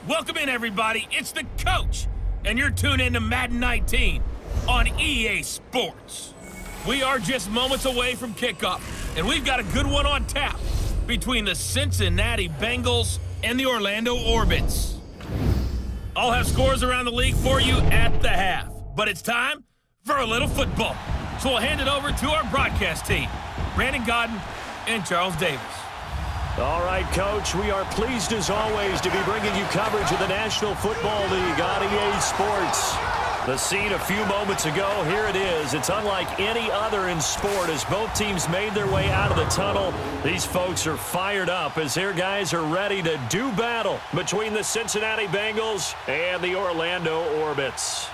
Welcome in, everybody. It's the coach, and you're tuned in to Madden 19 on EA Sports. We are just moments away from kickoff, and we've got a good one on tap between the Cincinnati Bengals and the Orlando Orbits. I'll have scores around the league for you at the half, but it's time for a little football. So we'll hand it over to our broadcast team, Brandon Gaudin and Charles Davis. All right, Coach, we are pleased as always to be bringing you coverage of the National Football League on EA Sports. The scene a few moments ago, here it is. It's unlike any other in sport as both teams made their way out of the tunnel. These folks are fired up as their guys are ready to do battle between the Cincinnati Bengals and the Orlando Orbits.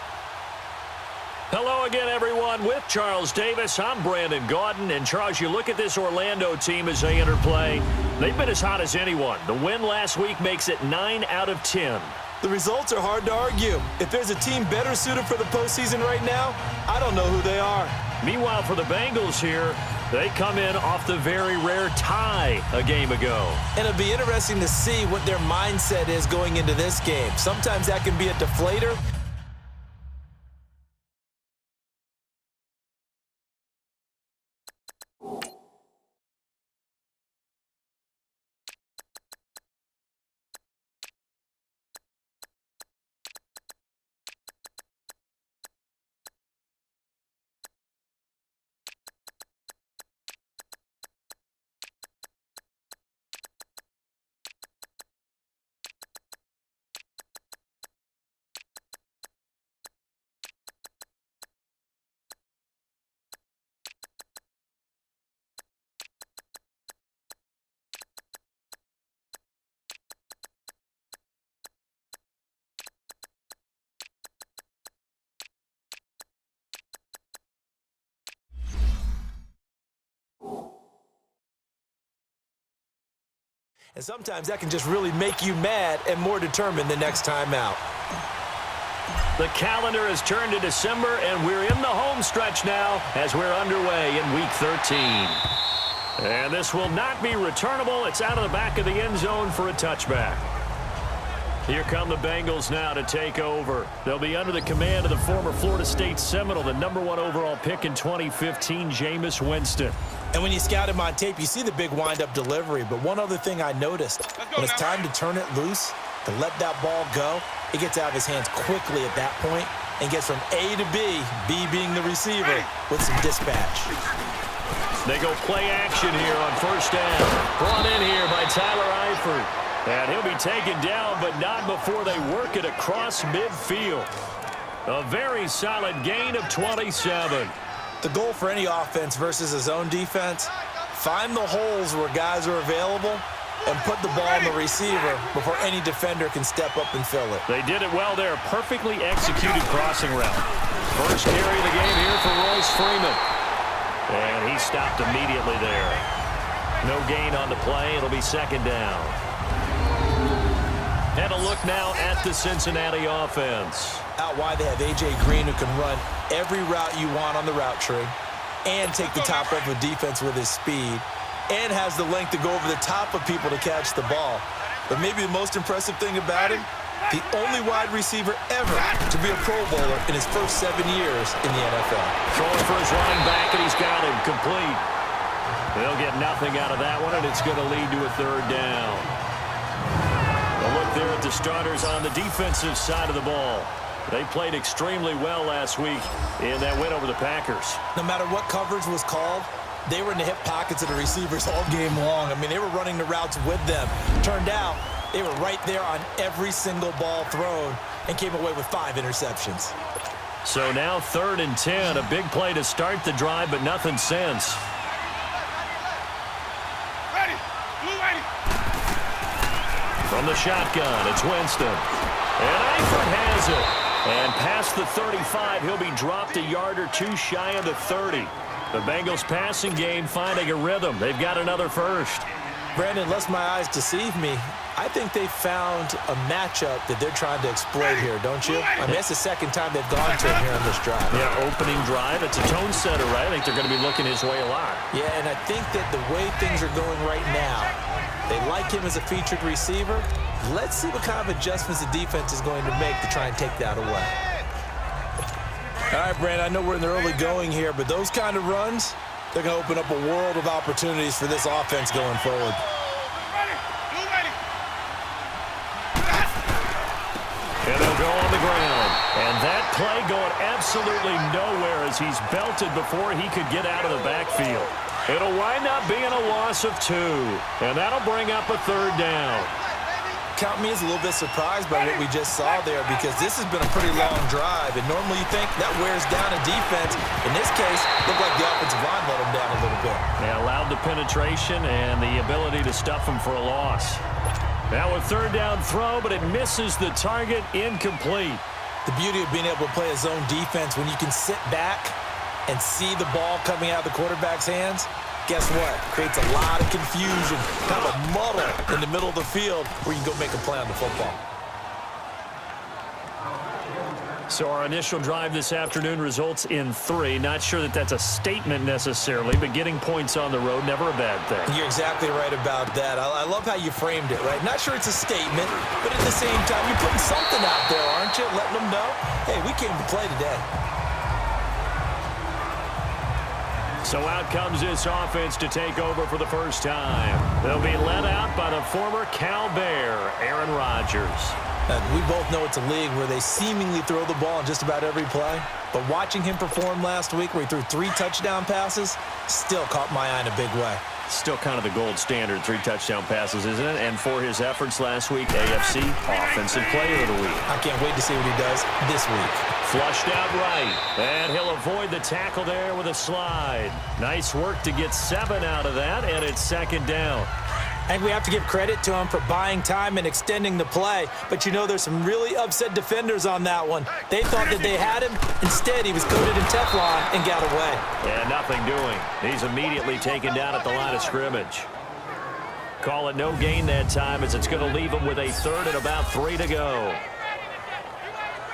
Hello again, everyone. With Charles Davis, I'm Brandon Gaudin. And, Charles, you look at this Orlando team as they enter play. They've been as hot as anyone. The win last week makes it 9 out of 10. The results are hard to argue. If there's a team better suited for the postseason right now, I don't know who they are. Meanwhile, for the Bengals here, they come in off the very rare tie a game ago. And it'll be interesting to see what their mindset is going into this game. Sometimes that can be a deflator. And sometimes that can just really make you mad and more determined the next time out. The calendar has turned to December, and we're in the home stretch now as we're underway in Week 13. And this will not be returnable. It's out of the back of the end zone for a touchback. Here come the Bengals now to take over. They'll be under the command of the former Florida State Seminole, the #1 overall pick in 2015, Jameis Winston. And when you scout him on tape, you see the big wind-up delivery. But one other thing I noticed, when it's time to turn it loose, to let that ball go, it gets out of his hands quickly at that point and gets from A to B, B being the receiver, with some dispatch. They go play action here on first down. Brought in here by Tyler Eifert. And he'll be taken down, but not before they work it across midfield. A very solid gain of 27. The goal for any offense versus a zone defense, find the holes where guys are available and put the ball in the receiver before any defender can step up and fill it. They did it well there. Perfectly executed crossing route. First carry of the game here for Royce Freeman. And he stopped immediately there. No gain on the play. It'll be second down. And a look now at the Cincinnati offense. Out wide, they have A.J. Green, who can run every route you want on the route tree and take the top off of defense with his speed and has the length to go over the top of people to catch the ball. But maybe the most impressive thing about him, the only wide receiver ever to be a Pro Bowler in his first 7 years in the NFL. Throwing for his running back, and he's got him complete. They'll get nothing out of that one, and it's going to lead to a third down. A look there at the starters on the defensive side of the ball. They played extremely well last week in that win over the Packers. No matter what coverage was called, they were in the hip pockets of the receivers all game long. I mean, they were running the routes with them. Turned out, they were right there on every single ball thrown and came away with 5 interceptions. So now 3rd and 10, a big play to start the drive, but nothing since. From the shotgun, it's Winston. And Eifert has it. And past the 35, he'll be dropped a yard or 2 shy of the 30. The Bengals passing game finding a rhythm. They've got another first. Brandon, lest my eyes deceive me, I think they found a matchup that they're trying to exploit here, don't you? I mean, that's the second time they've gone to him here on this drive. Yeah, opening drive. It's a tone setter, right? I think they're going to be looking his way a lot. Yeah, and I think that the way things are going right now, They like him as a featured receiver. Let's see what kind of adjustments the defense is going to make to try and take that away. All right, Brandon, I know we're in the early going here, but those kind of runs, they're going to open up a world of opportunities for this offense going forward. And they'll go on the ground. And that play going absolutely nowhere as he's belted before he could get out of the backfield. It'll wind up being a loss of 2. And that'll bring up a 3rd down. Count me as a little bit surprised by what we just saw there, because this has been a pretty long drive, and normally you think that wears down a defense. In this case, it looked like the offensive line let them down a little bit. They allowed the penetration and the ability to stuff them for a loss. Now a 3rd down throw, but it misses the target, incomplete. The beauty of being able to play a zone defense when you can sit back and see the ball coming out of the quarterback's hands, guess what? Creates a lot of confusion, kind of a muddle in the middle of the field where you can go make a play on the football. So our initial drive this afternoon results in 3. Not sure that that's a statement necessarily, but getting points on the road, never a bad thing. You're exactly right about that. I love how you framed it, right? Not sure it's a statement, but at the same time, you're putting something out there, aren't you? Letting them know, hey, we came to play today. So out comes this offense to take over for the first time. They'll be led out by the former Cal Bear, Aaron Rodgers. We both know it's a league where they seemingly throw the ball in just about every play. But watching him perform last week where he threw 3 touchdown passes still caught my eye in a big way. Still kind of the gold standard, 3 touchdown passes, isn't it? And for his efforts last week, AFC Offensive Player of the Week. I can't wait to see what he does this week. Flushed out right, and he'll avoid the tackle there with a slide. Nice work to get 7 out of that, and it's 2nd down. I think we have to give credit to him for buying time and extending the play. But, you know, there's some really upset defenders on that one. They thought that they had him. Instead, he was coated in Teflon and got away. Yeah, nothing doing. He's immediately taken down at the line of scrimmage. Call it no gain that time, as it's going to leave him with a 3rd and about 3 to go.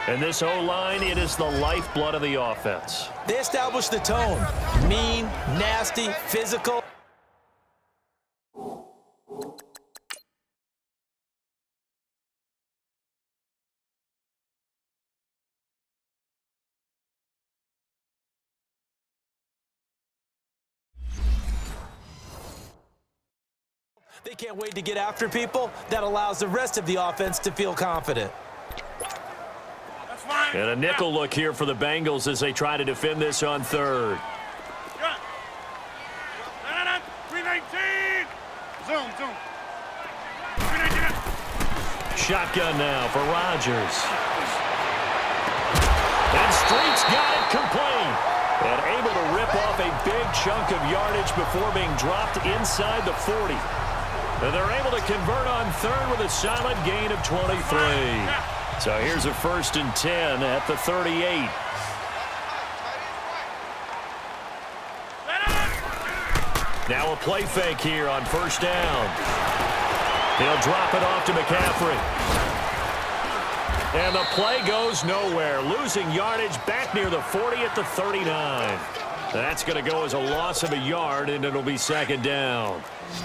And this O-line, it is the lifeblood of the offense. They established the tone. Mean, nasty, physical. They can't wait to get after people. That allows the rest of the offense to feel confident. And a nickel look here for the Bengals as they try to defend this on 3rd. 319. Zoom. Shotgun now for Rodgers. And Street's got it complete. And able to rip off a big chunk of yardage before being dropped inside the 40. And they're able to convert on 3rd with a solid gain of 23. So here's a 1st and 10 at the 38. Now a play fake here on 1st down. He'll drop it off to McCaffrey. And the play goes nowhere. Losing yardage back near the 40 at the 39. That's going to go as a loss of a yard, and it'll be 2nd down.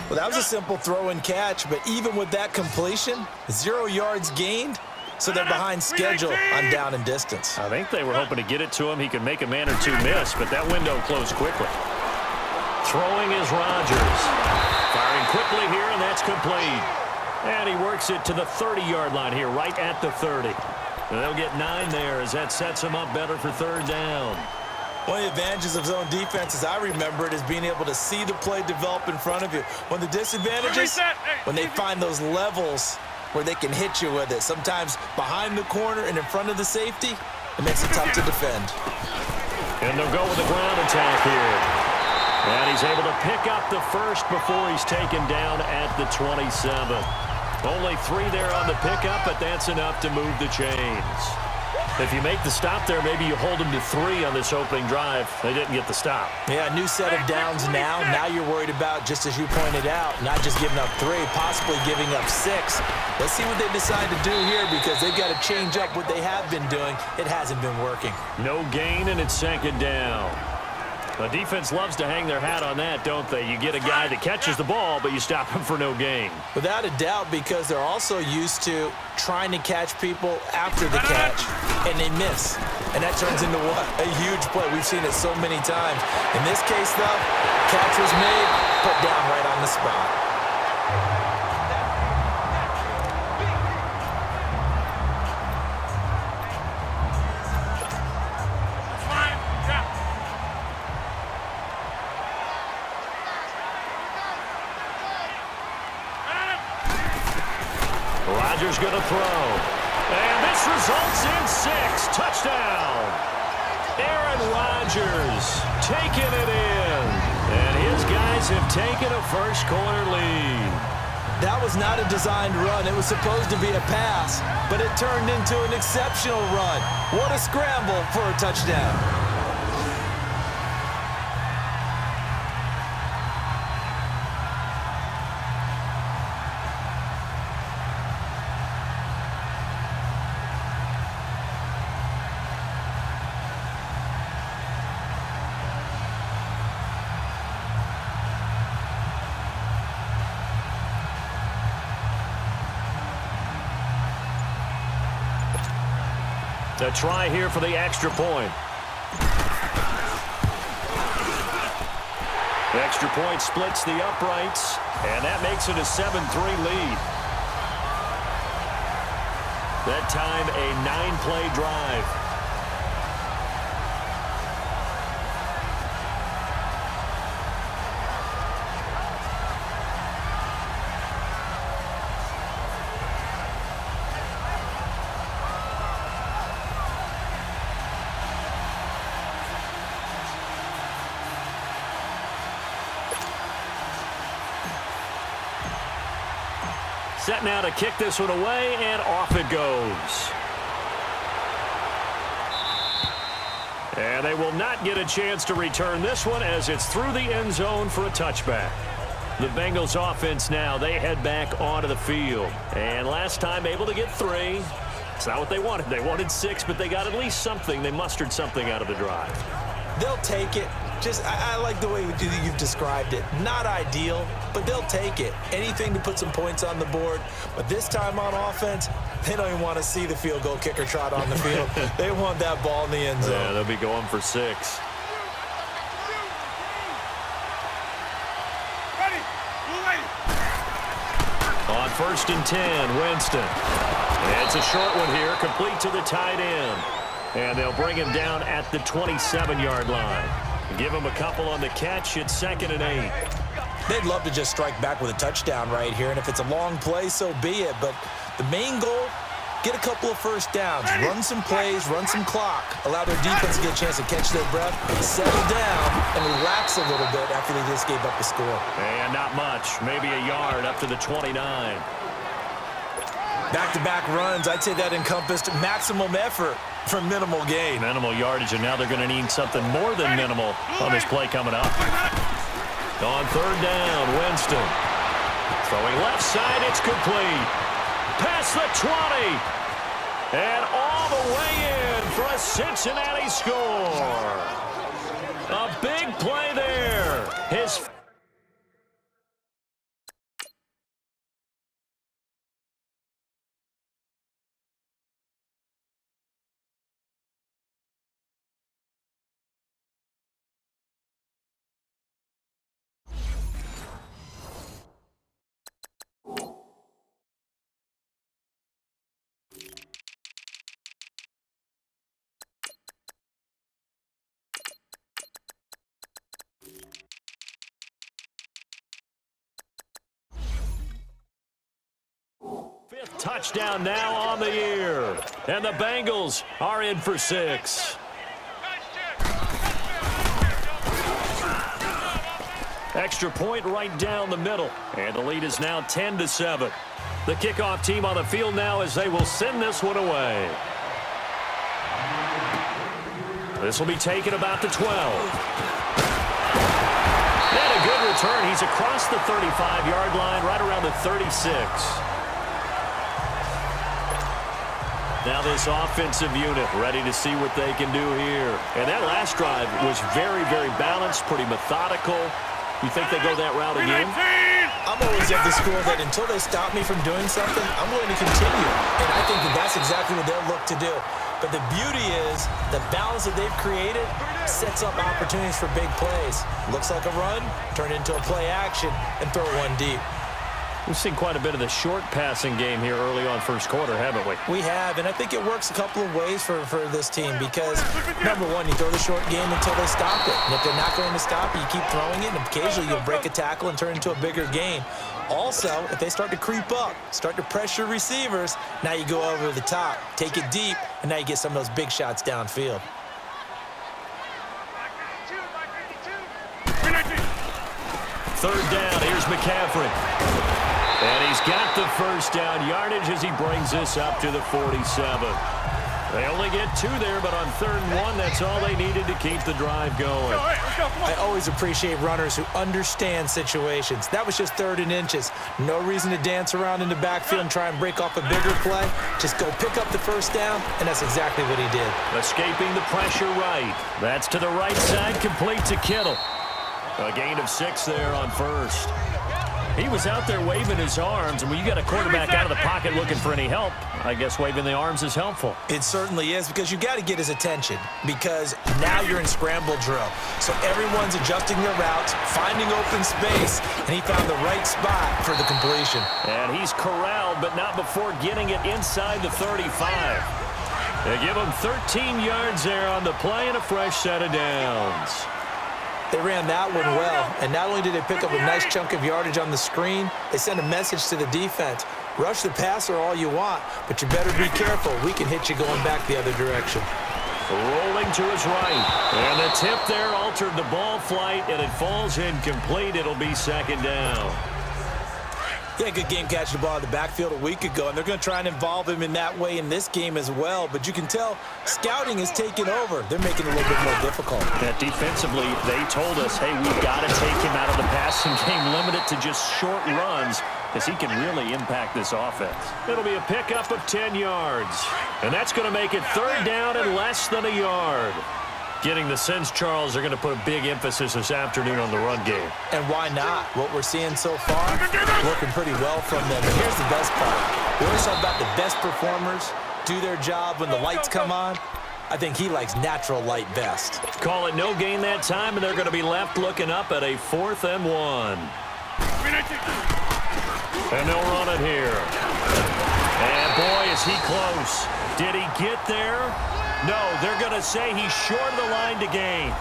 Well, that was a simple throw and catch, but even with that completion, 0 yards gained, so they're behind schedule on down and distance. I think they were hoping to get it to him. He could make a man or 2 miss, but that window closed quickly. Throwing is Rodgers. Firing quickly here, and that's complete. And he works it to the 30-yard line here, right at the 30. And they'll get 9 there as that sets him up better for 3rd down. One of the advantages of zone defense, as I remember it, is being able to see the play develop in front of you. One of the disadvantages, when they find those levels where they can hit you with it, sometimes behind the corner and in front of the safety, it makes it tough to defend. And they'll go with the ground attack here. And he's able to pick up the 1st before he's taken down at the 27. Only 3 there on the pickup, but that's enough to move the chains. If you make the stop there, maybe you hold them to 3 on this opening drive. They didn't get the stop. Yeah, new set of downs now. Now you're worried about, just as you pointed out, not just giving up 3, possibly giving up 6. Let's see what they decide to do here, because they've got to change up what they have been doing. It hasn't been working. No gain, and it's 2nd down. The defense loves to hang their hat on that, don't they? You get a guy that catches the ball, but you stop him for no gain. Without a doubt, because they're also used to trying to catch people after the catch, and they miss. And that turns into what? A huge play. We've seen it so many times. In this case, though, catch was made, put down right on the spot. Rodgers going to throw. And this results in 6. Touchdown. Aaron Rodgers taking it in. And his guys have taken a first quarter lead. That was not a designed run. It was supposed to be a pass, but it turned into an exceptional run. What a scramble for a touchdown. A try here for the extra point. The extra point splits the uprights, and that makes it a 7-3 lead. That time, a 9-play drive. Set now to kick this one away, and off it goes. And they will not get a chance to return this one as it's through the end zone for a touchback. The Bengals offense now, they head back onto the field. And last time able to get 3. It's not what they wanted. They wanted 6, but they got at least something. They mustered something out of the drive. They'll take it. I like the way you've described it. Not ideal, but they'll take it. Anything to put some points on the board. But this time on offense, they don't even want to see the field goal kicker trot on the field. They want that ball in the end zone. Yeah, they'll be going for 6. On 1st and 10, Winston. It's a short one here, complete to the tight end. And they'll bring him down at the 27-yard line. Give him a couple on the catch. It's 2nd and 8. They'd love to just strike back with a touchdown right here, and if it's a long play, so be it. But the main goal, get a couple of first downs, run some plays, run some clock, allow their defense to get a chance to catch their breath, settle down, and relax a little bit after they just gave up the score. And not much, maybe a yard up to the 29. Back-to-back runs, I'd say that encompassed maximum effort for minimal gain. Minimal yardage, and now they're going to need something more than minimal on this play coming up. On 3rd down, Winston. Throwing left side, it's complete. Past the 20. And all the way in for a Cincinnati score. A big play there. His fifth touchdown now on the year. And the Bengals are in for 6. Extra point right down the middle. And the lead is now 10-7. The kickoff team on the field now as they will send this one away. This will be taken about the 12. And a good return. He's across the 35-yard line, right around the 36. Now this offensive unit ready to see what they can do here. And that last drive was very, very balanced, pretty methodical. You think they go that route again? I'm always of the school that until they stop me from doing something, I'm willing to continue. And I think that that's exactly what they'll look to do. But the beauty is the balance that they've created sets up opportunities for big plays. Looks like a run, turn into a play action, and throw one deep. We've seen quite a bit of the short passing game here early on first quarter, haven't we? We have, and I think it works a couple of ways for this team because, number one, you throw the short game until they stop it. And if they're not going to stop it, you keep throwing it, and occasionally you'll break a tackle and turn it into a bigger gain. Also, if they start to creep up, start to pressure receivers, now you go over the top, take it deep, and now you get some of those big shots downfield. Third down, here's McCaffrey. And he's got the first down yardage as he brings this up to the 47. They only get 2 there, but on 3rd and 1, that's all they needed to keep the drive going. I always appreciate runners who understand situations. That was just 3rd and inches. No reason to dance around in the backfield and try and break off a bigger play. Just go pick up the first down, and that's exactly what he did. Escaping the pressure right. That's to the right side, complete to Kittle. A gain of 6 there on first. He was out there waving his arms, and when you got a quarterback out of the pocket looking for any help, I guess waving the arms is helpful. It certainly is because you got to get his attention because now you're in scramble drill. So everyone's adjusting their routes, finding open space, and he found the right spot for the completion. And he's corralled, but not before getting it inside the 35. They give him 13 yards there on the play and a fresh set of downs. They ran that one well, and not only did they pick up a nice chunk of yardage on the screen, they sent a message to the defense. Rush the passer all you want, but you better be careful. We can hit you going back the other direction. Rolling to his right. And the tip there altered the ball flight, and it falls incomplete. It'll be 2nd down. He had a good game catching the ball in the backfield a week ago, and they're going to try and involve him in that way in this game as well. But you can tell scouting is taking over. They're making it a little bit more difficult. That defensively, they told us, hey, we've got to take him out of the passing game, limit it to just short runs, because he can really impact this offense. It'll be a pickup of 10 yards. And that's going to make it 3rd down and less than a yard. Getting the sense, Charles, they're going to put a big emphasis this afternoon on the run game. And why not? What we're seeing so far, working pretty well from them. And here's the best part. We always talk about the best performers do their job when the lights come on. I think he likes natural light best. Call it no gain that time, and they're going to be left looking up at a 4th and 1. And they'll run it here. And boy, is he close. Did he get there? No, they're going to say he's short of the line to gain.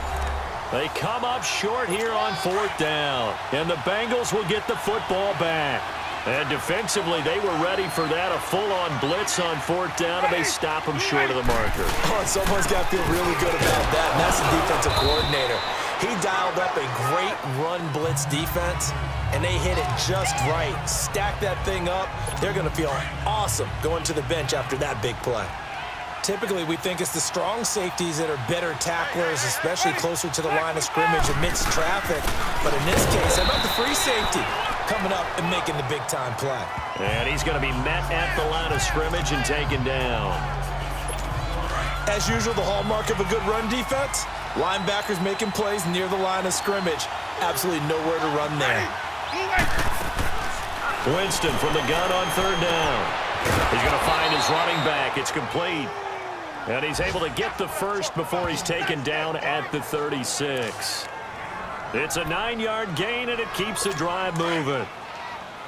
They come up short here on 4th down. And the Bengals will get the football back. And defensively, they were ready for that, a full-on blitz on 4th down, and they stop him short of the marker. Oh, and someone's got to feel really good about that, and that's the defensive coordinator. He dialed up a great run blitz defense, and they hit it just right. Stack that thing up. They're going to feel awesome going to the bench after that big play. Typically, we think it's the strong safeties that are better tacklers, especially closer to the line of scrimmage amidst traffic. But in this case, how about the free safety coming up and making the big-time play? And he's going to be met at the line of scrimmage and taken down. As usual, the hallmark of a good run defense, linebackers making plays near the line of scrimmage. Absolutely nowhere to run there. Winston from the gun on 3rd down. He's going to find his running back. It's complete. And he's able to get the first before he's taken down at the 36. It's a 9-yard gain, and it keeps the drive moving.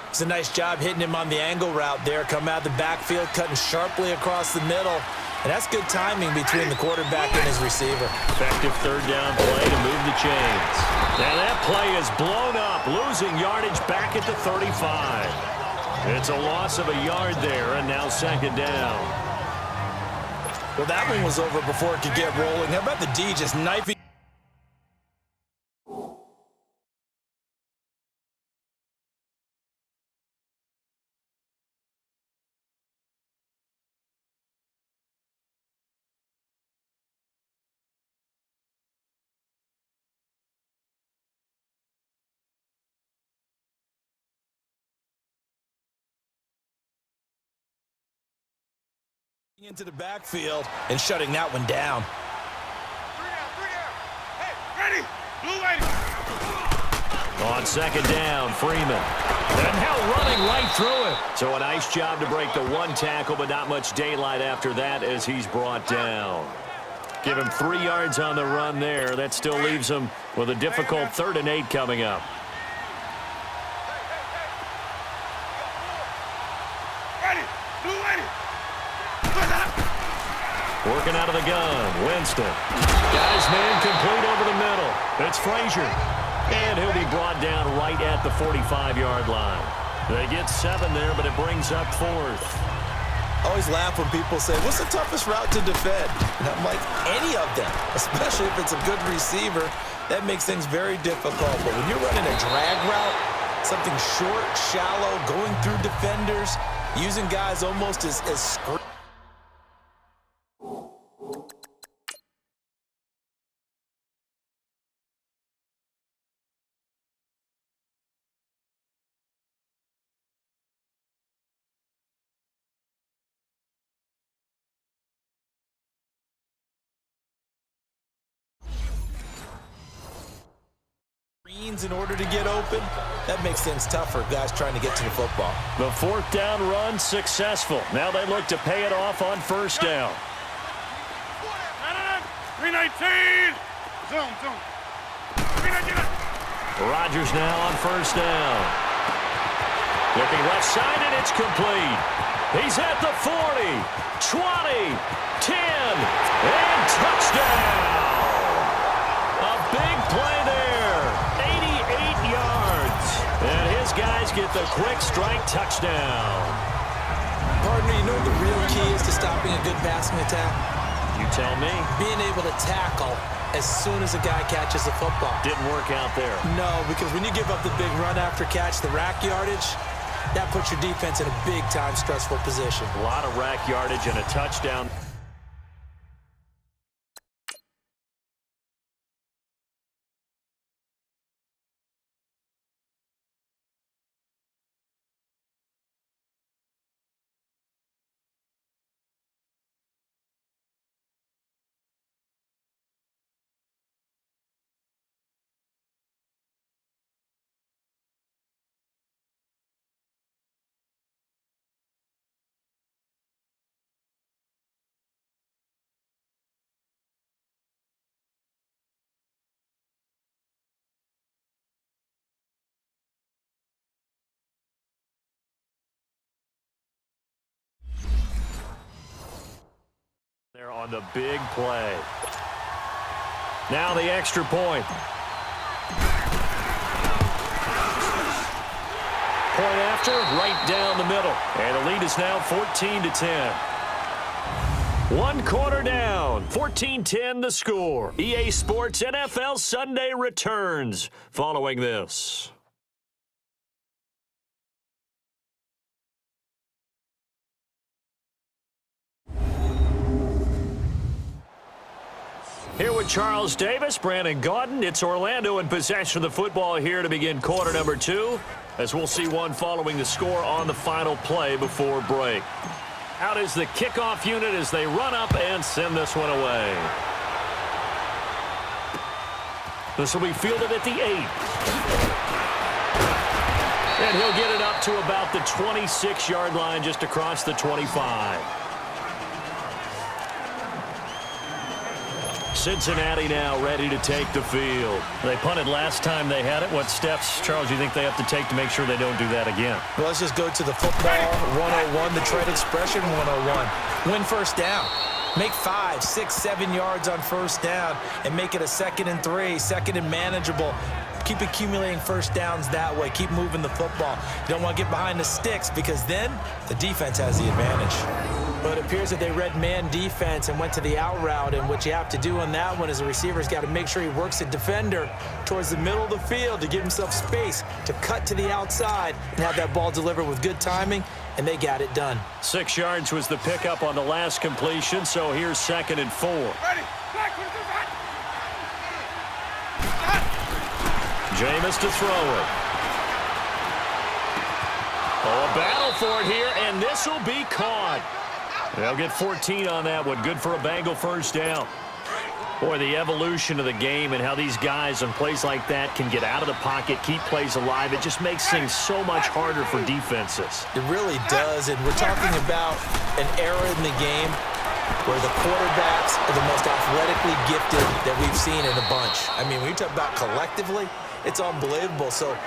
It's a nice job hitting him on the angle route there. Come out of the backfield, cutting sharply across the middle. And that's good timing between the quarterback and his receiver. Effective 3rd down play to move the chains. And that play is blown up, losing yardage back at the 35. It's a loss of a yard there, and now 2nd down. Well, that one was over before it could get rolling. How about the D just knifing? Into the backfield and shutting that one down. Hey, ready? Blue lady. On second down, Freeman. And now running right through it. So a nice job to break the one tackle, but not much daylight after that as he's brought down. Give him 3 yards on the run there. That still leaves him with a difficult 3rd and 8 coming up. Ready? Blue lady. Working out of the gun, Winston. Got his man complete over the middle. It's Frazier. And he'll be brought down right at the 45-yard line. They get 7 there, but it brings up 4th. I always laugh when people say, what's the toughest route to defend? And I'm like, any of them, especially if it's a good receiver. That makes things very difficult. But when you're running a drag route, something short, shallow, going through defenders, using guys almost as screens. In order to get open, that makes things tougher, guys trying to get to the football. The 4th down run successful. Now they look to pay it off on 1st down. 319. Zone. 319. Rodgers now on 1st down. Looking left side, and it's complete. He's at the 40, 20, 10, and touchdown. A big play there. 88 yards. And his guys get the quick strike touchdown. Partner, you know what the real key is to stopping a good passing attack? You tell me. Being able to tackle as soon as a guy catches the football. Didn't work out there. No, because when you give up the big run after catch, the rack yardage, that puts your defense in a big-time stressful position. A lot of rack yardage and a touchdown. There on the big play. Now the extra point. Point after, right down the middle. And the lead is now 14-10. 1 quarter down, 14-10 the score. EA Sports NFL Sunday returns following this. Here with Charles Davis, Brandon Gaudin. It's Orlando in possession of the football here to begin quarter number 2, as we'll see one following the score on the final play before break. Out is the kickoff unit as they run up and send this one away. This will be fielded at the 8. And he'll get it up to about the 26-yard line, just across the 25. Cincinnati now ready to take the field. They punted last time they had it. What steps, Charles, do you think they have to take to make sure they don't do that again? Well, let's just go to the football 101, the trade expression 101. Win first down. Make 5, 6, 7 yards on first down and make it a 2nd and 3, 2nd and manageable. Keep accumulating first downs that way. Keep moving the football. You don't want to get behind the sticks because then the defense has the advantage. But it appears that they read man defense and went to the out route, and what you have to do on that one is the receiver's got to make sure he works the defender towards the middle of the field to give himself space to cut to the outside and have that ball delivered with good timing, and they got it done. 6 yards was the pickup on the last completion, so here's 2nd and 4. Ready? Jameis to throw it. Oh, a battle for it here, and this will be caught. They'll get 14 on that one. Good for a Bengal first down. Boy, the evolution of the game and how these guys on plays like that can get out of the pocket, keep plays alive, it just makes things so much harder for defenses. It really does, and we're talking about an era in the game where the quarterbacks are the most athletically gifted that we've seen in a bunch. I mean, when you talk about collectively, it's unbelievable. So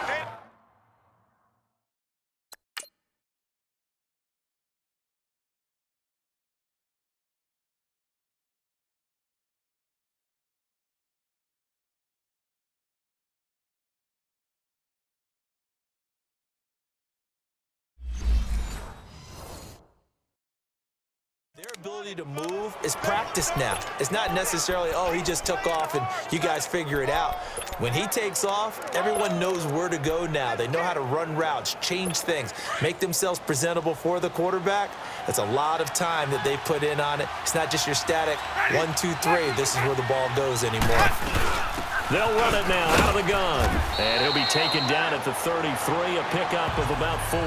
their ability to move is practiced now. It's not necessarily, oh, he just took off and you guys figure it out. When he takes off, everyone knows where to go now. They know how to run routes, change things, make themselves presentable for the quarterback. That's a lot of time that they put in on it. It's not just your static 1, 2, 3. This is where the ball goes anymore. They'll run it now out of the gun. And he'll be taken down at the 33, a pickup of about 4.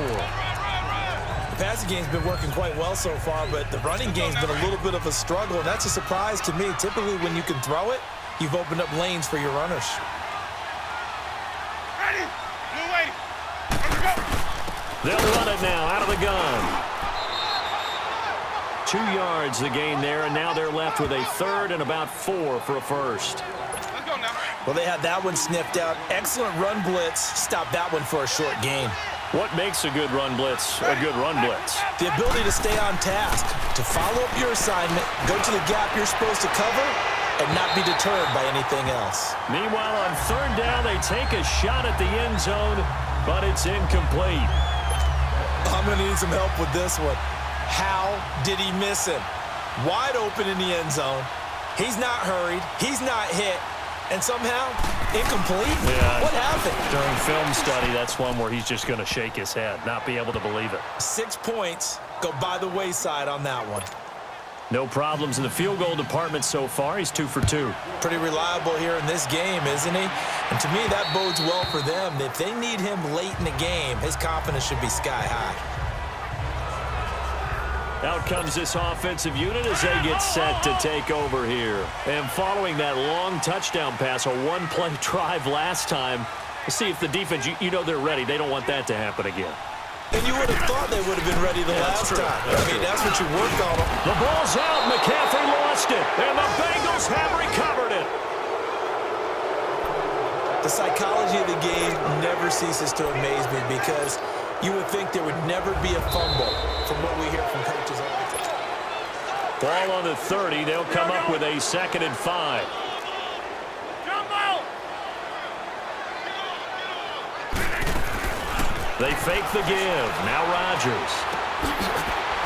The passing game's been working quite well so far, but the running game's been a little bit of a struggle, and that's a surprise to me. Typically, when you can throw it, you've opened up lanes for your runners. Ready? Blue lady. Let's go. They'll run it now out of the gun. 2 yards the gain there, and now they're left with a 3rd and about 4 for a first. Let's go now. Well, they had that one sniffed out. Excellent run blitz. Stop that one for a short gain. What makes a good run blitz a good run blitz? The ability to stay on task, to follow up your assignment, go to the gap you're supposed to cover, and not be deterred by anything else. Meanwhile, on 3rd down, they take a shot at the end zone, but it's incomplete. I'm going to need some help with this one. How did he miss him? Wide open in the end zone. He's not hurried. He's not hit. And somehow, incomplete? Yeah. What happened? During film study, that's one where he's just going to shake his head, not be able to believe it. 6 points go by the wayside on that one. No problems in the field goal department so far. He's 2 for 2. Pretty reliable here in this game, isn't he? And to me, that bodes well for them. If they need him late in the game, his confidence should be sky high. Out comes this offensive unit as they get set to take over here. And following that long touchdown pass, a one-play drive last time, let's see if the defense, you know they're ready. They don't want that to happen again. And you would have thought they would have been ready the last time. That's what you worked on them. The ball's out. McCaffrey lost it. And the Bengals have recovered it. The psychology of the game never ceases to amaze me because you would think there would never be a fumble from what we hear from coaches all the time. Ball on the 30. They'll come up with a 2nd and 5. Jumbo. They fake the give. Now Rodgers.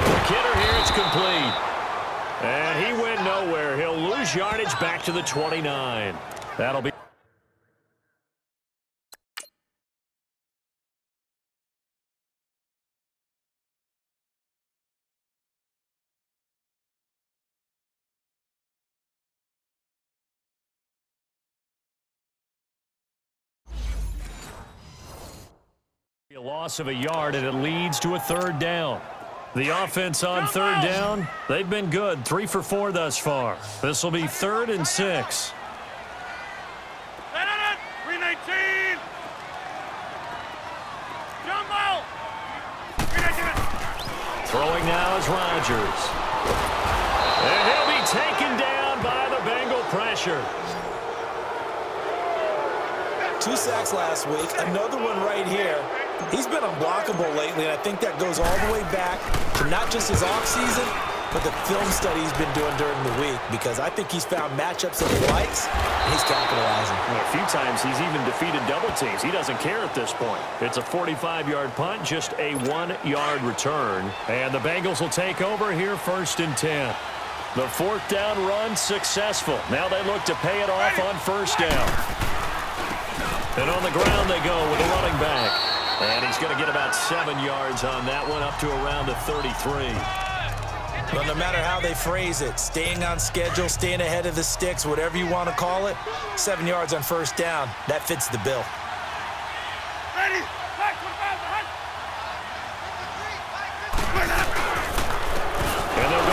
The Kidder here, it's complete. And he went nowhere. He'll lose yardage back to the 29. That'll be... A loss of a yard, and it leads to a 3rd down. The offense on 3rd down, they've been good. 3 for 4 thus far. This will be 3rd and 6. 319. Jumbo. 319. Throwing now is Rodgers. And he'll be taken down by the Bengal pressure. 2 sacks last week, another one right here. He's been unblockable lately, and I think that goes all the way back to not just his offseason, but the film study he's been doing during the week, because I think he's found matchups that he likes, and he's capitalizing. Well, a few times he's even defeated double teams. He doesn't care at this point. It's a 45-yard punt, just a 1-yard return. And the Bengals will take over here 1st and 10. The 4th down run successful. Now they look to pay it off on 1st down. And on the ground they go with the running back. And he's going to get about 7 yards on that one, up to around the 33. Well, no matter how they phrase it, staying on schedule, staying ahead of the sticks, whatever you want to call it, 7 yards on 1st down, that fits the bill. Ready. Back to the And they'll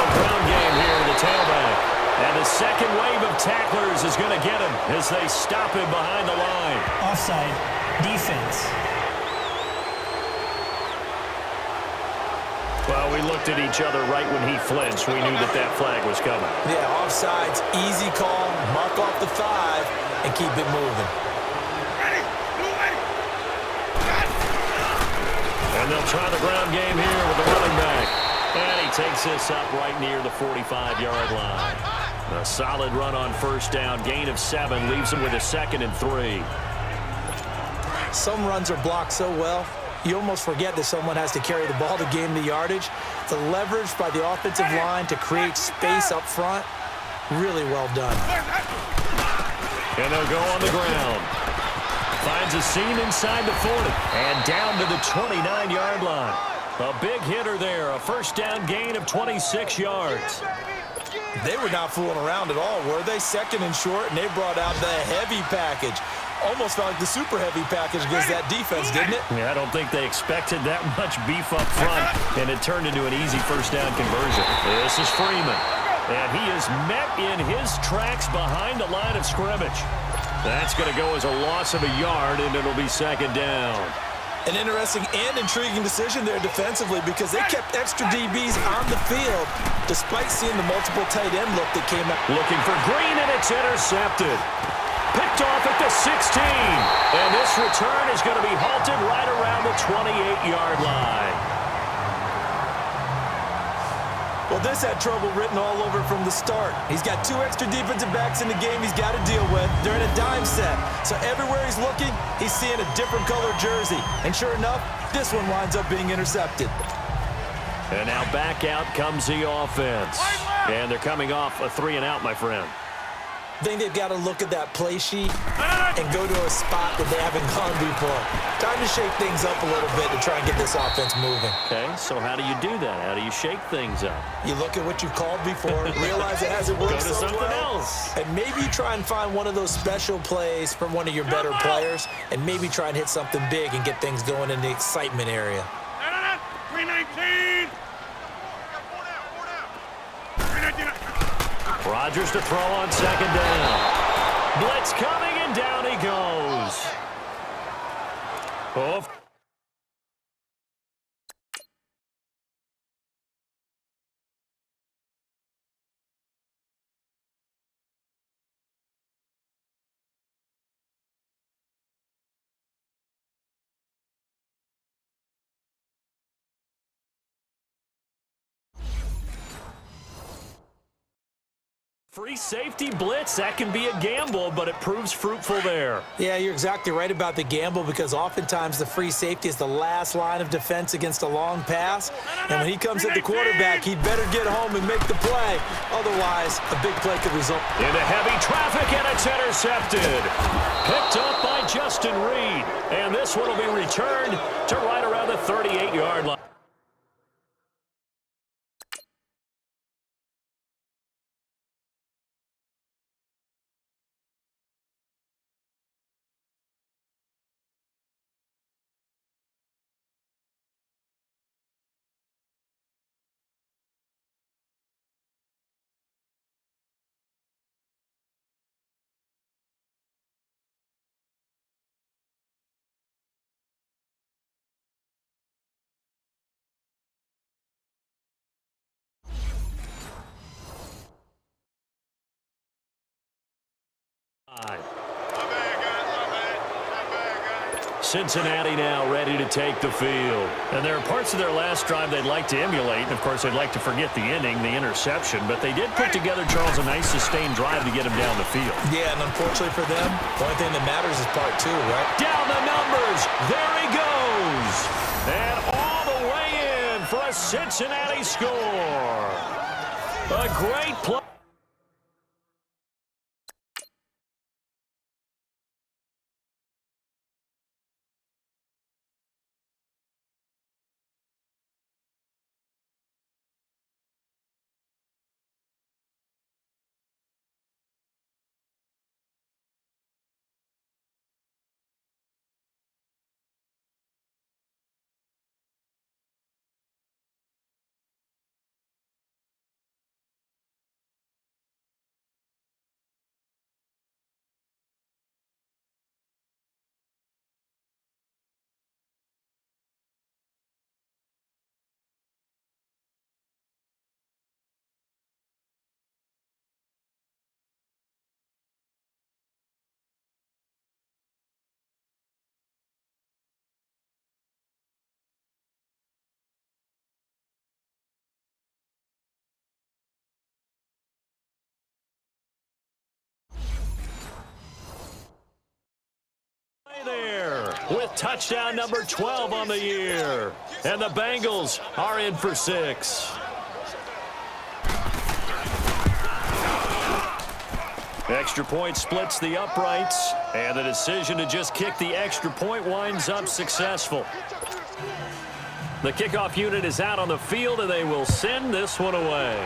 second wave of tacklers is going to get him as they stop him behind the line. Offside. Defense. Well, we looked at each other right when he flinched. We knew that that flag was coming. Yeah, offsides, easy call, mark off the 5, and keep it moving. Ready. Blue ready. And they'll try the ground game here with the running back. And he takes this up right near the 45-yard line. A solid run on first down. Gain of 7 leaves him with a 2nd and 3. Some runs are blocked so well, you almost forget that someone has to carry the ball to gain the yardage. The leverage by the offensive line to create space up front, really well done. And they'll go on the ground. Finds a seam inside the 40. And down to the 29-yard line. A big hitter there. A first down gain of 26 yards. They were not fooling around at all, were they? 2nd and short, and they brought out the heavy package. Almost felt like the super heavy package against that defense, didn't it? Yeah, I don't think they expected that much beef up front, and it turned into an easy first down conversion. This is Freeman, and he is met in his tracks behind the line of scrimmage. That's going to go as a loss of a yard, and it'll be 2nd down. An interesting and intriguing decision there defensively because they kept extra DBs on the field despite seeing the multiple tight end look that came out. Looking for Green, and it's intercepted. Picked off at the 16. And this return is going to be halted right around the 28-yard line. Well, this had trouble written all over from the start. He's got 2 extra defensive backs in the game he's got to deal with. They're in a dime set. So everywhere he's looking, he's seeing a different color jersey. And sure enough, this one winds up being intercepted. And now back out comes the offense. And they're coming off a 3-and-out, my friend. I think they've got to look at that play sheet and go to a spot that they haven't gone before. Time to shake things up a little bit to try and get this offense moving. Okay, so how do you do that? How do you shake things up? You look at what you've called before, realize it hasn't worked Go to so something well, else. and maybe you try and find one of those special plays from one of your better players, and maybe try and hit something big and get things going in the excitement area. 319. 319. Rodgers to throw on 2nd down. Blitz coming, and down he goes. Off. Free safety blitz, that can be a gamble, but it proves fruitful there. Yeah, you're exactly right about the gamble because oftentimes the free safety is the last line of defense against a long pass. And when he comes at the quarterback, he'd better get home and make the play. Otherwise, a big play could result. Into heavy traffic, and it's intercepted. Picked up by Justin Reed. And this one will be returned to right around the 38-yard line. Cincinnati now ready to take the field. And there are parts of their last drive they'd like to emulate. And, of course, they'd like to forget the inning, the interception. But they did put together, Charles, a nice sustained drive to get him down the field. Yeah, and unfortunately for them, the only thing that matters is part 2, right? Down the numbers. There he goes. And all the way in for a Cincinnati score. A great play. with touchdown number 12 on the year. And the Bengals are in for 6. Extra point splits the uprights, and the decision to just kick the extra point winds up successful. The kickoff unit is out on the field, and they will send this one away.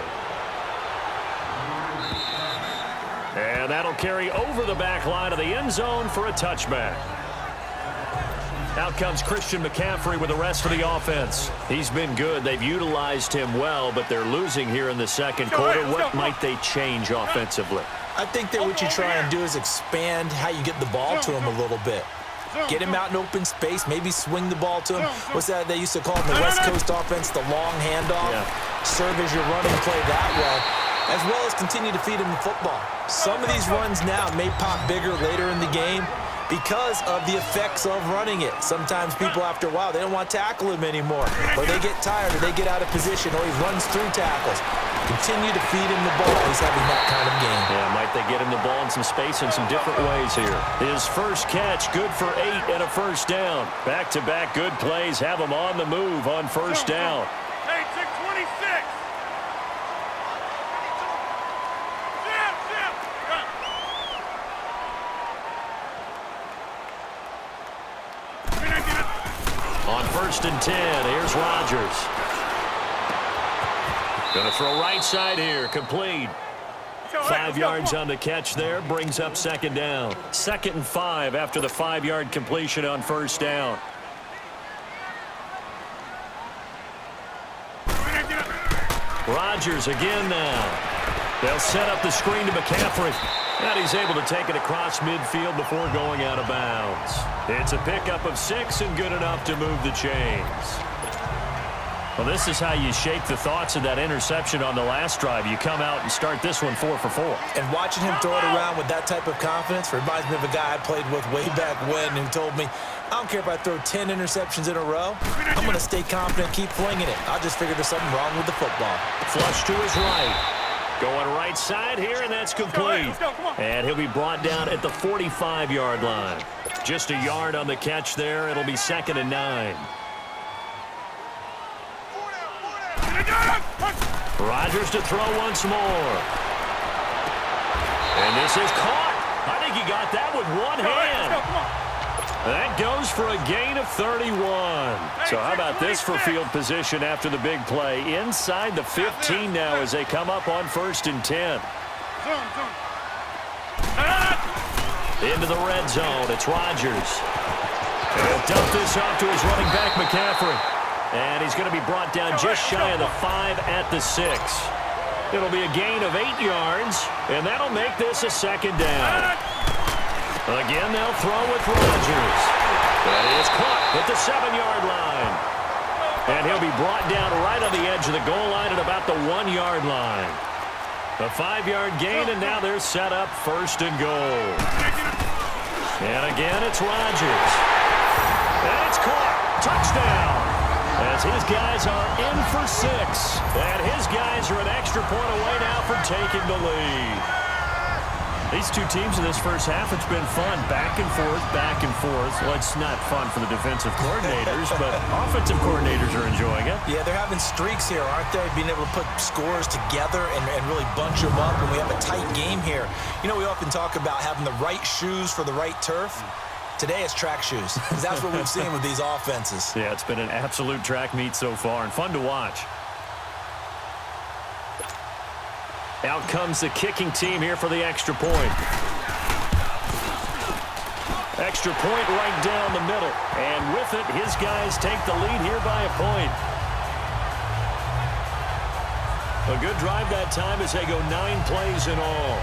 And that'll carry over the back line of the end zone for a touchback. Out comes Christian McCaffrey with the rest of the offense. He's been good. They've utilized him well, but they're losing here in the second quarter. What might they change offensively? I think that what you try and do is expand how you get the ball to him a little bit. Get him out in open space, maybe swing the ball to him. What's that they used to call in the West Coast offense, the long handoff? Yeah. Serve as your running play that way, as well as continue to feed him the football. Some of these runs now may pop bigger later in the game because of the effects of running it. Sometimes people, after a while, they don't want to tackle him anymore, or they get tired, or they get out of position, or he runs through tackles. Continue to feed him the ball. He's having that kind of game. Yeah, might they get him the ball in some space in some different ways here. His first catch, good for 8 and a first down. Back-to-back good plays have him on the move on first down. Hey, 626. On first and 10, here's Rodgers. Going to throw right side here, complete. 5 yards on the catch there, brings up second down. 2nd and 5 after the 5-yard completion on first down. Rodgers again now. They'll set up the screen to McCaffrey. And he's able to take it across midfield before going out of bounds. It's a pickup of 6 and good enough to move the chains. Well, this is how you shake the thoughts of that interception on the last drive. You come out and start this one 4 for 4. And watching him throw it around with that type of confidence reminds me of a guy I played with way back when who told me, I don't care if I throw 10 interceptions in a row. I'm going to stay confident, keep flinging it. I just figured there's something wrong with the football. Flush to his right. Going right side here, and that's complete. And he'll be brought down at the 45-yard line. Just a yard on the catch there. It'll be 2nd and 9. Rodgers to throw once more. And this is caught. I think he got that with one hand. That goes for a gain of 31. So how about this for field position after the big play? Inside the 15 now as they come up on 1st and 10. Into the red zone. It's Rodgers. He'll dump this off to his running back, McCaffrey. And he's going to be brought down just shy of the 5 at the 6. It'll be a gain of 8 yards, and that'll make this a 2nd down. Again, they'll throw with Rodgers. That is caught at the 7-yard line. And he'll be brought down right on the edge of the goal line at about the 1-yard line. A 5-yard gain, and now they're set up 1st and goal. And again, it's Rodgers. And it's caught. Touchdown. As his guys are in for 6. And his guys are an extra point away now from taking the lead. These two teams in this first half, it's been fun. Back and forth, back and forth. Well, it's not fun for the defensive coordinators, but offensive coordinators are enjoying it. Yeah, they're having streaks here, aren't they? Being able to put scores together and really bunch them up, and we have a tight game here. You know, we often talk about having the right shoes for the right turf. Today it's track shoes, because that's what we've seen with these offenses. Yeah, it's been an absolute track meet so far, and fun to watch. Out comes the kicking team here for the extra point. Extra point right down the middle. And with it, his guys take the lead here by a point. A good drive that time as they go 9 plays in all.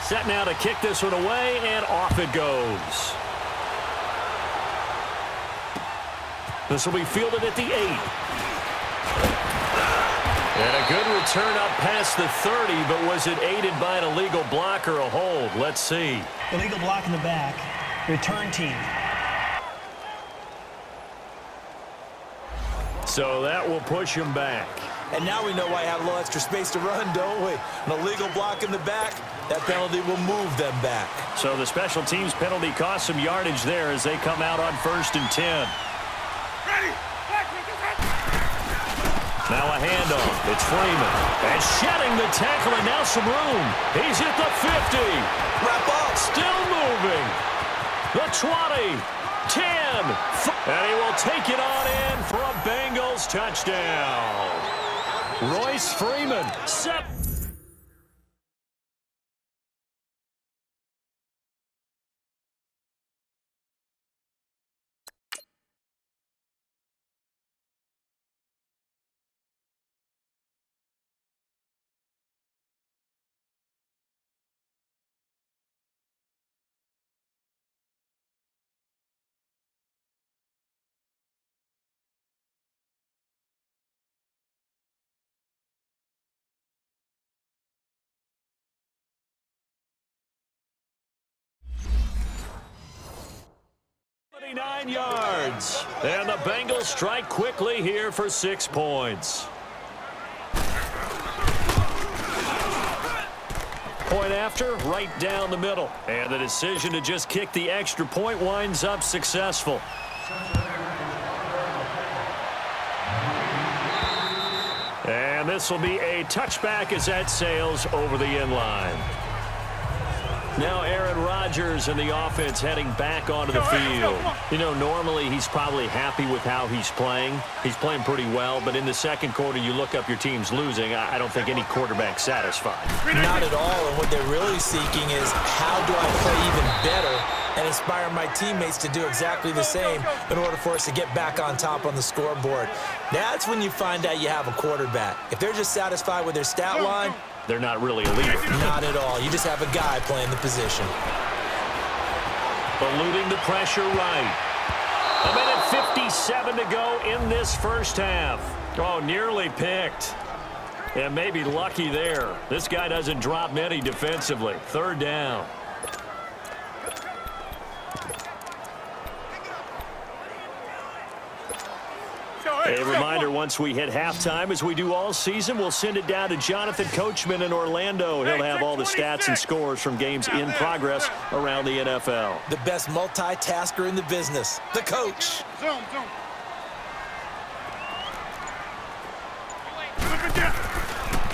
Set now to kick this one away, and off it goes. This will be fielded at the 8. And a good return up past the 30, but was it aided by an illegal block or a hold? Let's see. Illegal block in the back. Return team. So that will push him back. And now we know why I have a little extra space to run, don't we? An illegal block in the back, that penalty will move them back. So the special teams penalty cost some yardage there as they come out on 1st and 10. Ready. Now a handoff. It's Freeman. And shedding the tackle, and now some room. He's at the 50. Wrap up. Still moving. The 20. 10. And he will take it on in for a Bengals touchdown. Royce Freeman. Yards. And the Bengals strike quickly here for 6 points. Point after, right down the middle. And the decision to just kick the extra point winds up successful. And this will be a touchback as that sails over the end line. Now Aaron Rodgers and the offense heading back onto the field. You know, normally he's probably happy with how he's playing. He's playing pretty well, but in the second quarter you look up your team's losing. I don't think any quarterback's satisfied. Not at all, and what they're really seeking is how do I play even better and inspire my teammates to do exactly the same in order for us to get back on top on the scoreboard. That's when you find out you have a quarterback. If they're just satisfied with their stat line, they're not really a leader. Not at all. You just have a guy playing the position. Eluding the pressure right. 1:57 to go in this first half. Oh, nearly picked. And maybe lucky there. This guy doesn't drop many defensively. 3rd down. A reminder, once we hit halftime, as we do all season, we'll send it down to Jonathan Coachman in Orlando. He'll have all the stats and scores from games in progress around the NFL. The best multitasker in the business, the coach. Zoom.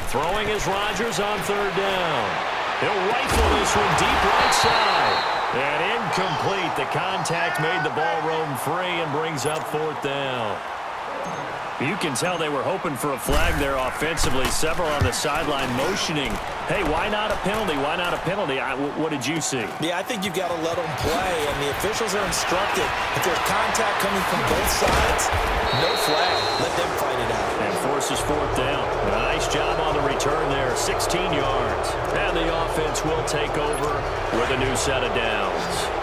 Throwing is Rodgers on 3rd down. He'll rifle this one deep right side. And incomplete. The contact made the ball roam free and brings up 4th down. You can tell they were hoping for a flag there offensively. Several on the sideline motioning. Hey, why not a penalty? Why not a penalty? What did you see? Yeah, I think you've got to let them play, and the officials are instructed. If there's contact coming from both sides, no flag. Let them fight it out. And forces 4th down. Nice job on the return there. 16 yards. And the offense will take over with a new set of downs.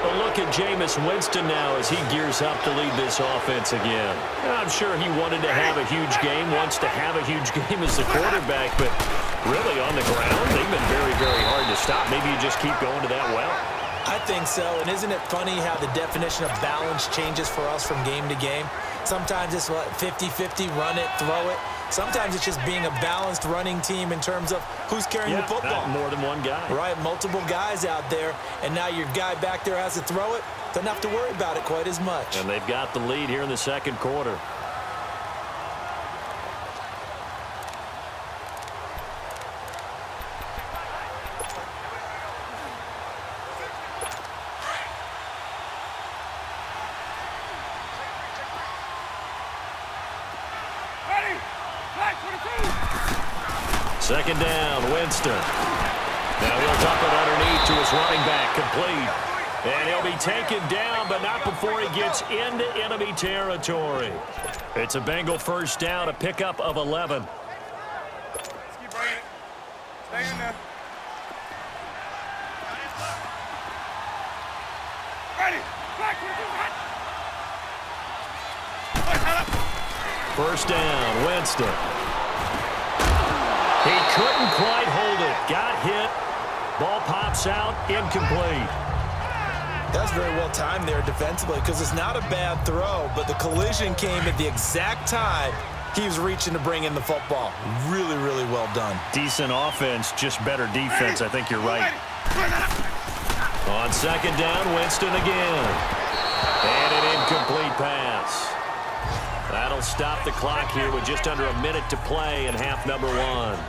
A look at Jameis Winston now as he gears up to lead this offense again. I'm sure he wanted to have a huge game, wants to have a huge game as the quarterback, but really on the ground, they've been very, very hard to stop. Maybe you just keep going to that well. I think so, and isn't it funny how the definition of balance changes for us from game to game? Sometimes it's 50-50, run it, throw it. Sometimes it's just being a balanced running team in terms of who's carrying the football. Not more than one guy. Right, multiple guys out there, and now your guy back there has to throw it. Doesn't have to worry about it quite as much. And they've got the lead here in the second quarter. Second down, Winston. Now he'll dump it underneath to his running back, complete. And he'll be taken down, but not before he gets into enemy territory. It's a Bengal first down, a pickup of 11. Let's keep bringing it. Stay in there. Ready. Back. First down, Winston. He couldn't quite hold it. Got hit. Ball pops out, incomplete. That's very well timed there defensively because it's not a bad throw, but the collision came at the exact time he was reaching to bring in the football. Really, really well done. Decent offense, just better defense. I think you're right. On second down, Winston again. And an incomplete pass. That'll stop the clock here with just under a minute to play in half number 1.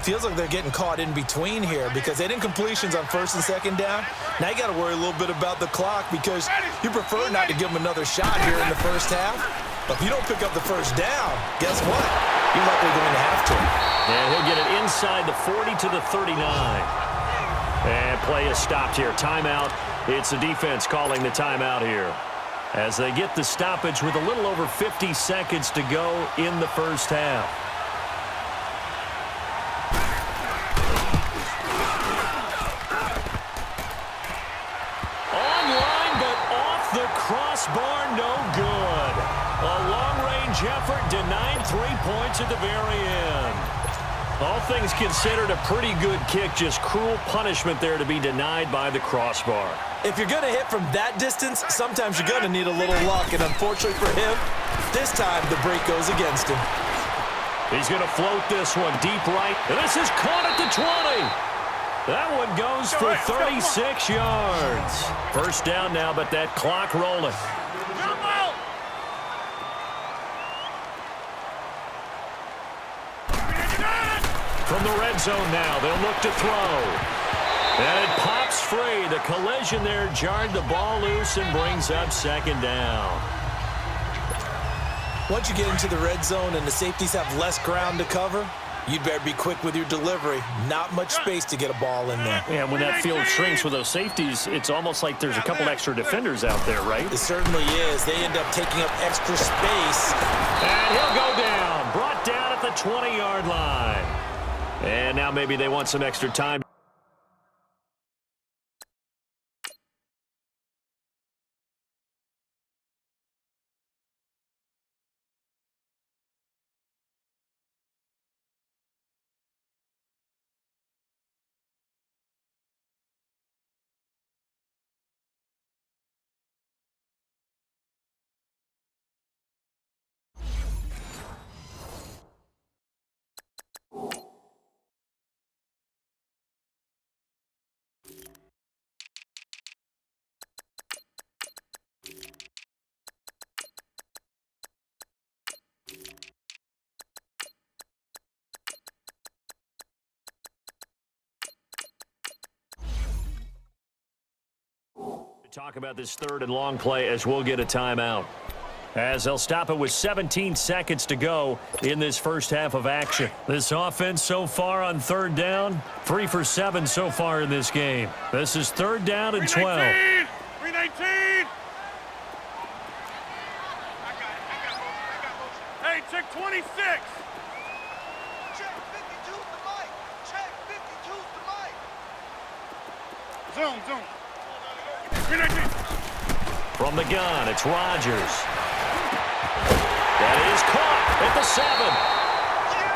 Feels like they're getting caught in between here because they didn't incompletions on first and second down. Now you got to worry a little bit about the clock because you prefer not to give them another shot here in the first half. But if you don't pick up the first down, guess what? You're likely going to have to. And he'll get it inside the 40 to the 39. And play is stopped here. Timeout. It's the defense calling the timeout here as they get the stoppage with a little over 50 seconds to go in the first half. Online, but off the crossbar, no good. A long-range effort denied 3 points at the very end. All things considered, a pretty good kick. Just cruel punishment there to be denied by the crossbar. If you're going to hit from that distance, sometimes you're going to need a little luck. And unfortunately for him, this time the break goes against him. He's going to float this one deep right. And this is caught at the 20. That one goes for 36 yards. First down now, but that clock rolling. From the red zone now, they'll look to throw. And it pops free. The collision there jarred the ball loose and brings up second down. Once you get into the red zone and the safeties have less ground to cover, you'd better be quick with your delivery. Not much space to get a ball in there. Yeah, when that field shrinks with those safeties, it's almost like there's a couple extra defenders out there, right? It certainly is. They end up taking up extra space. And he'll go down. Brought down at the 20-yard line. And now maybe they want some extra time. Talk about this third and long play as we'll get a timeout. As they'll stop it with 17 seconds to go in this first half of action. This offense so far on third down, 3 for 7 so far in this game. This is third down and 12. 319! Hey, check 26! Check 52's the mic! Check 52's the mic! Zoom. From the gun, it's Rodgers. That is caught at the 7.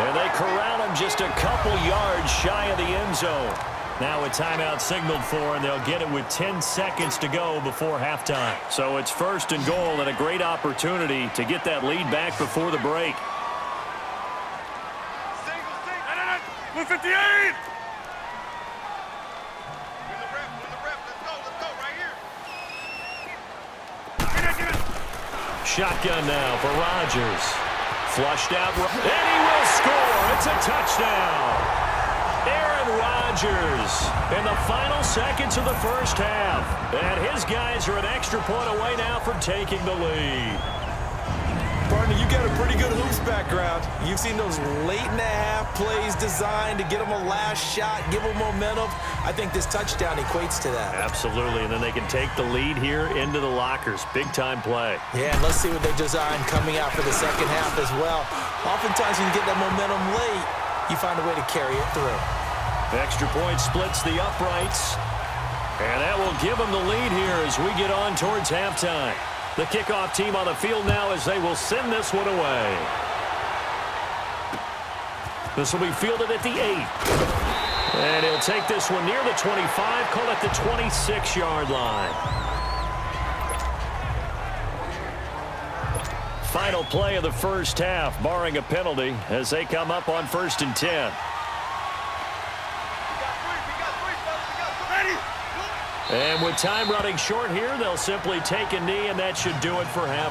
And they corral him just a couple yards shy of the end zone. Now a timeout signaled for, and they'll get it with 10 seconds to go before halftime. So it's first and goal and a great opportunity to get that lead back before the break. 158! Shotgun now for Rodgers. Flushed out, and he will score. It's a touchdown. Aaron Rodgers in the final seconds of the first half. And his guys are an extra point away now from taking the lead. Partner, you got a pretty good hoops background. You've seen those late-in-the-half plays designed to get them a last shot, give them momentum. I think this touchdown equates to that. Absolutely, and then they can take the lead here into the lockers. Big-time play. Yeah, and let's see what they designed coming out for the second half as well. Oftentimes when you get that momentum late, you find a way to carry it through. Extra point splits the uprights. And that will give them the lead here as we get on towards halftime. The kickoff team on the field now as they will send this one away. This will be fielded at the 8. And he'll take this one near the 25, call it the 26-yard line. Final play of the first half, barring a penalty, as they come up on 1st and 10. And with time running short here, they'll simply take a knee, and that should do it for half.